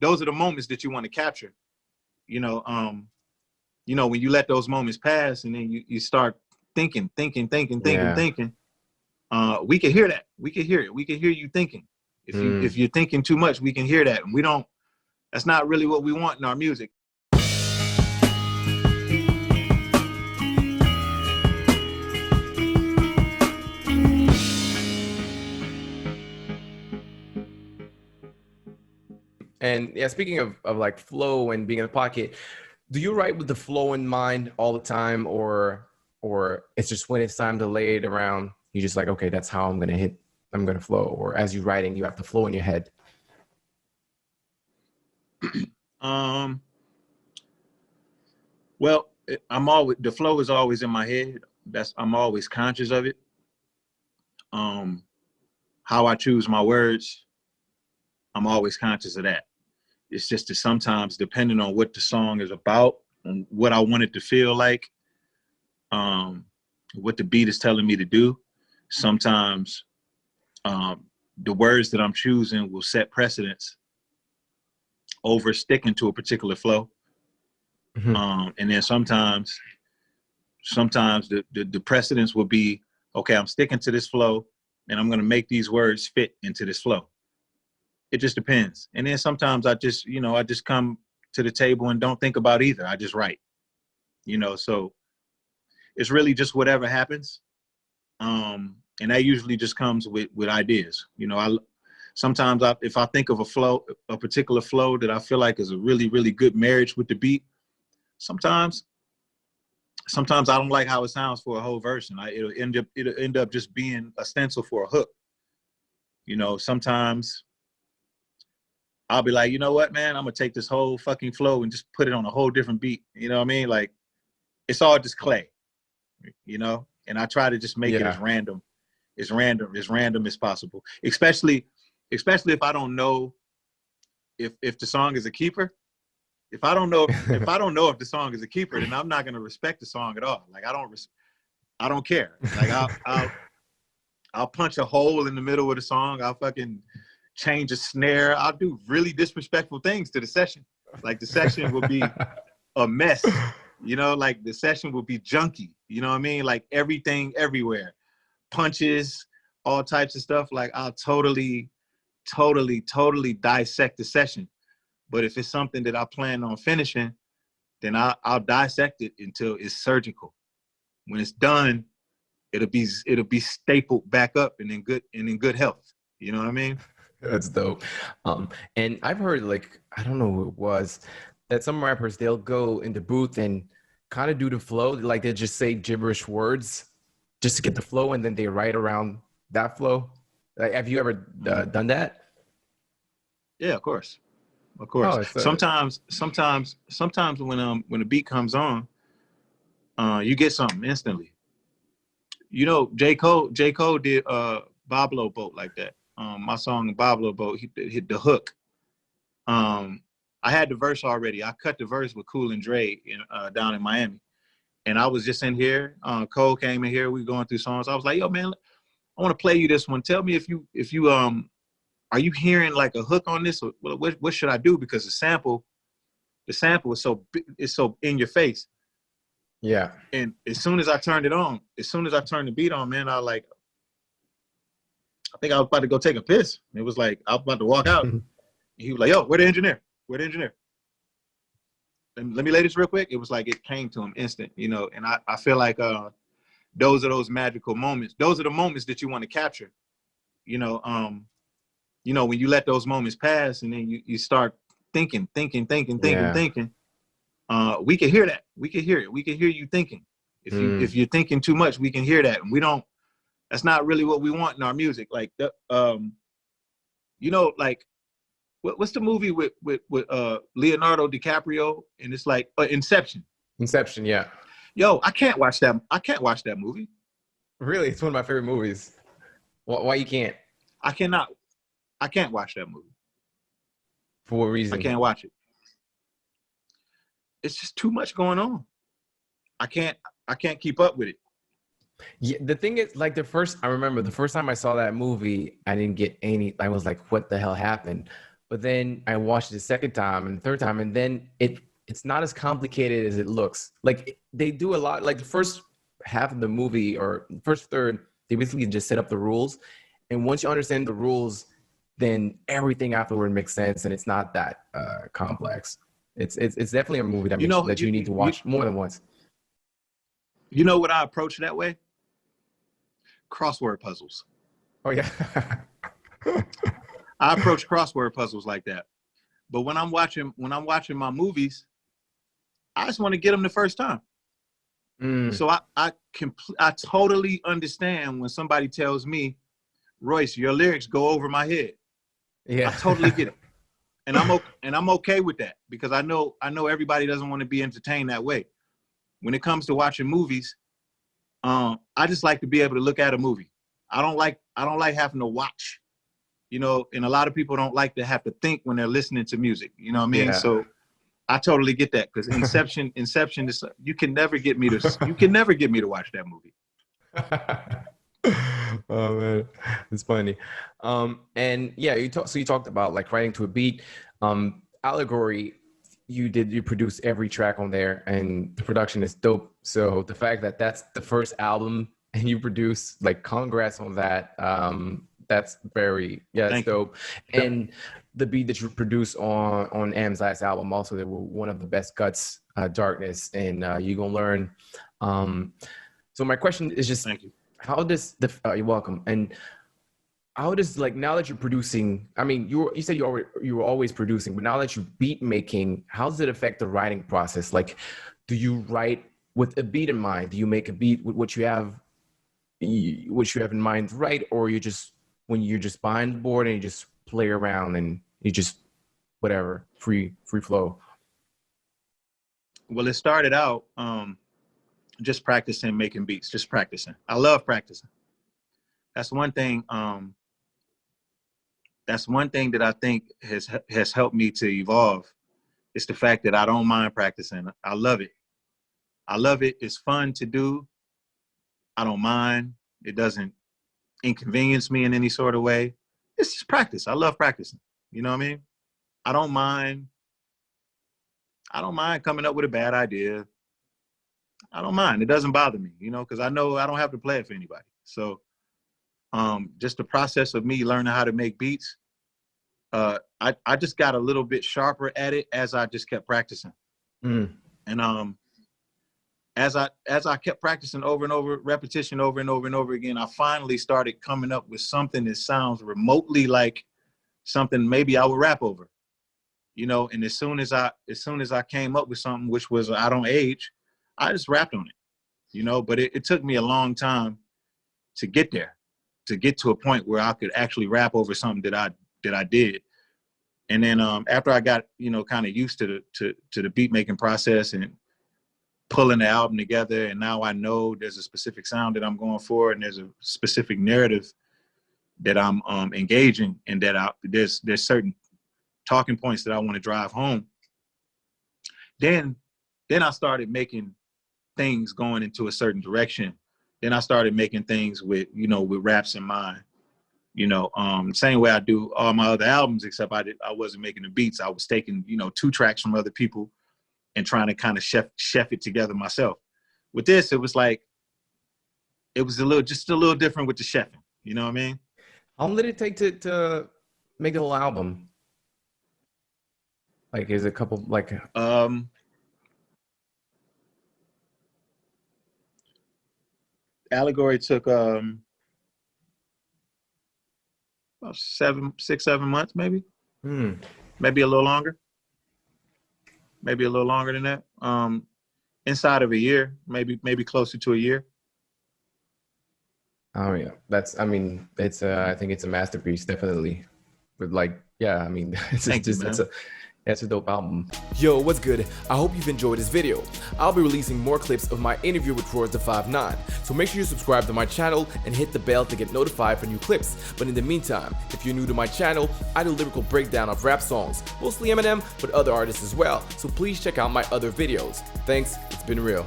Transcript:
those are the moments that you want to capture. You know, when you let those moments pass and then you start thinking. We can hear that. We can hear it. We can hear you thinking. If you're thinking too much, we can hear that. And that's not really what we want in our music. And yeah, speaking of like flow and being in the pocket, do you write with the flow in mind all the time, or it's just when it's time to lay it around, you just like, okay, that's how I'm gonna flow, or as you're writing, you have the flow in your head? Well, the flow is always in my head. I'm always conscious of it. How I choose my words, I'm always conscious of that. It's just that sometimes, depending on what the song is about and what I want it to feel like, what the beat is telling me to do, sometimes the words that I'm choosing will set precedence over sticking to a particular flow. Mm-hmm. And then sometimes the precedence will be, okay, I'm sticking to this flow and I'm going to make these words fit into this flow. It just depends. And then sometimes I just come to the table and don't think about either. I just write, so it's really just whatever happens. And that usually just comes with ideas. Sometimes if I think of a particular flow that I feel like is a really, really good marriage with the beat, sometimes I don't like how it sounds for a whole verse, and it'll end up just being a stencil for a hook. Sometimes I'll be like, you know what, man, I'm gonna take this whole fucking flow and just put it on a whole different beat. You know what I mean? Like, it's all just clay, and I try to just make it as random as possible. Especially if I don't know if the song is a keeper. If I don't know if the song is a keeper, then I'm not gonna respect the song at all. Like, I don't care. Like, I'll punch a hole in the middle of the song. I'll fucking change a snare. I'll do really disrespectful things to the session. Like, the session will be a mess. Like, the session will be junky. You know what I mean? Like, everything everywhere. Punches, all types of stuff. Like, I'll totally dissect the session. But if it's something that I plan on finishing, then I'll dissect it until it's surgical. When it's done, it'll be stapled back up and in good health. You know what I mean? That's dope. And I've heard, like, I don't know who it was, that some rappers, they'll go in the booth and kind of do the flow. Like, they just say gibberish words just to get the flow, and then they write around that flow. Like, have you ever done that? Yeah, of course. Oh, sometimes when the beat comes on, you get something instantly. J. Cole did Bablo Boat like that. My song Bablo Boat, he hit the hook. I had the verse already. I cut the verse with Cool and Dre down in Miami. And I was just in here. Cole came in here. We were going through songs. I was like, yo, man, I want to play you this one. Tell me if you are you hearing like a hook on this? Or what should I do? Because the sample is so in your face. Yeah. And as soon as I turned the beat on, man, I think I was about to go take a piss. It was like I was about to walk out. He was like, yo, where the engineer? And let me lay this real quick. It was like it came to him instant, and I feel like those are those magical moments. Those are the moments that you want to capture. When you let those moments pass and then you start thinking. We can hear that. We can hear it. We can hear you thinking. If you're thinking too much, we can hear that. And that's not really what we want in our music. Like, like, what's the movie with Leonardo DiCaprio? And it's like Inception. Inception, yeah. Yo, I can't watch that movie. Really? It's one of my favorite movies. Why you can't? I can't watch that movie. For what reason? I can't watch it. It's just too much going on. I can't keep up with it. Yeah, the thing is, like, I remember the first time I saw that movie, I didn't get I was like, what the hell happened? But but then I watched it the second time and the third time, and then it's not as complicated as it looks. Like they do a lot. Like the first half of the movie or first third, they basically just set up the rules, and once you understand the rules, then everything afterward makes sense, and it's not that complex. It's definitely a movie that that you need to watch more than once. You know what I approach that way? Crossword puzzles. Oh yeah. I approach crossword puzzles like that. But when I'm watching my movies, I just want to get them the first time. So I totally understand when somebody tells me, Royce, your lyrics go over my head. Yeah. I totally get it. And I'm okay with that, because I know everybody doesn't want to be entertained that way. When it comes to watching movies, I just like to be able to look at a movie. I don't like having to watch, you know, and a lot of people don't like to have to think when they're listening to music. You know what I mean? Yeah. So I totally get that, because Inception is, you can never get me to watch that movie. Oh man, it's funny. And yeah, you talked about like writing to a beat. Allegory, you produce every track on there, and the production is dope. So the fact that that's the first album and you produce, like, congrats on that. That's very, it's dope. And the beat that you produce on Emcee's last album, also, they were one of the best cuts, Darkness, and You Gonna Learn. So my question is just, thank you. How does you're welcome. And how does, like, now that you're producing, I mean, you said you were always producing, but now that you're beat making, how does it affect the writing process? Like, do you write with a beat in mind? Do you make a beat with what you have in mind, right? Or when you're just behind the board and you just play around and you just whatever, free flow? Well, it started out just practicing making beats, just practicing. I love practicing. That's one thing. That's one thing that I think has helped me to evolve. It's the fact that I don't mind practicing. I love it. I love it. It's fun to do. I don't mind. It doesn't inconvenience me in any sort of way. It's just practice. I love practicing. You know what I mean? I don't mind coming up with a bad idea. I don't mind. It doesn't bother me, you know, because I know I don't have to play it for anybody. So just the process of me learning how to make beats, I just got a little bit sharper at it as I just kept practicing. And as I kept practicing over and over, repetition over and over and over again, I finally started coming up with something that sounds remotely like something maybe I would rap over, you know. And as soon as I came up with something, which was I Don't Age, I just rapped on it, you know. But it took me a long time to get there, to get to a point where I could actually rap over something that I did. And then after I got, you know, kind of used to the beat making process and pulling the album together, and now I know there's a specific sound that I'm going for, and there's a specific narrative that I'm engaging, and that there's certain talking points that I want to drive home. Then I started making things going into a certain direction. Then I started making things with raps in mind. You know, same way I do all my other albums, except I wasn't making the beats. I was taking, 2 tracks from other people and trying to kind of chef it together myself. With this, it was like, it was a little different with the chefing. You know what I mean? How long did it take to make the whole album? Like, is it a couple, like... Allegory took about 6, 7 months, maybe. Maybe a little longer. Maybe a little longer than that. Inside of a year, maybe closer to a year. Oh yeah, I think it's a masterpiece, definitely. But like, yeah, I mean, it's a dope album. Yo, what's good? I hope you've enjoyed this video. I'll be releasing more clips of my interview with Royce the 5'9", so make sure you subscribe to my channel and hit the bell to get notified for new clips. But in the meantime, if you're new to my channel, I do lyrical breakdown of rap songs, mostly Eminem, but other artists as well, so please check out my other videos. Thanks, it's been real.